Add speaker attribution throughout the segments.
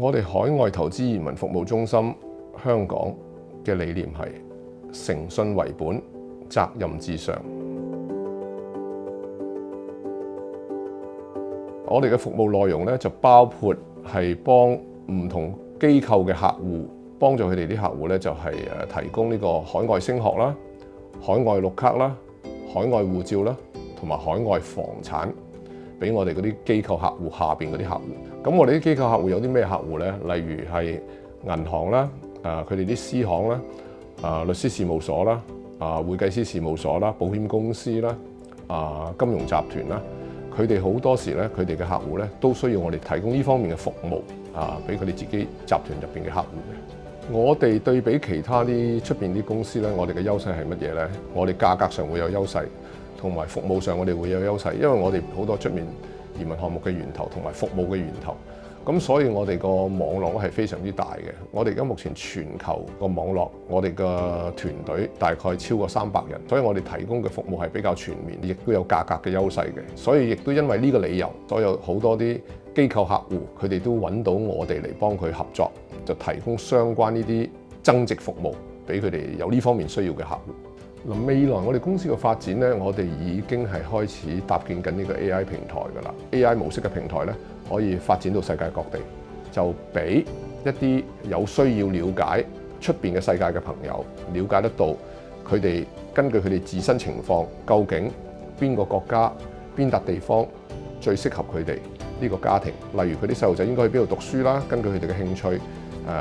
Speaker 1: 我哋海外投資移民服務中心香港嘅理念係誠信為本，責任至上。我哋嘅服務內容咧就包括係幫唔同機構嘅客戶，幫助佢哋啲客戶咧就係提供呢個海外升學啦、海外綠卡啦、海外護照啦，同埋海外房產俾我哋嗰啲機構客戶下邊嗰啲客戶。咁我哋啲機構客戶有啲咩客戶咧？例如係銀行啦，佢哋啲私行啦，律師事務所啦，會計師事務所啦，保險公司啦，金融集團啦，佢哋好多時咧，佢哋嘅客戶咧都需要我哋提供呢方面嘅服務，俾佢哋自己集團入邊嘅客戶嘅。我哋對比其他啲出邊啲公司咧，我哋嘅優勢係乜嘢咧？我哋價格上會有優勢，同埋服務上我哋會有優勢，因為我哋好多出面移民項目嘅源頭同埋服務嘅源頭，咁所以我哋個網絡係非常之大嘅。我哋而家目前全球個網絡，我哋個團隊大概超過300人，所以我哋提供嘅服務係比較全面，亦都有價格嘅優勢嘅。所以亦都因為呢個理由，所有好多啲機構客戶佢哋都揾到我哋嚟幫佢合作，就提供相關呢啲增值服務俾佢哋有呢方面需要嘅客戶。嗱，未來我哋公司嘅發展咧，我哋已經係開始搭建緊呢個 AI 平台㗎啦。AI 模式嘅平台咧，可以發展到世界各地，就俾一啲有需要了解出邊嘅世界嘅朋友了解得到，佢哋根據佢哋自身情況，究竟邊個國家、邊笪地方最適合佢哋呢個家庭。例如佢啲細路仔應該去邊度讀書啦，根據佢哋嘅興趣。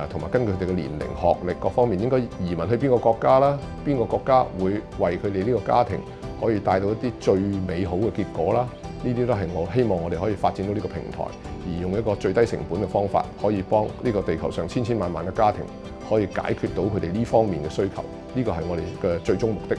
Speaker 1: 同埋根據佢哋嘅年齡、學歷各方面，應該移民去邊個國家啦？邊個國家會為佢哋呢個家庭可以帶到一啲最美好嘅結果啦？呢啲都係我希望我哋可以發展到呢個平台，而用一個最低成本嘅方法，可以幫呢個地球上千千萬萬嘅家庭可以解決到佢哋呢方面嘅需求。呢個係我哋嘅最終目的。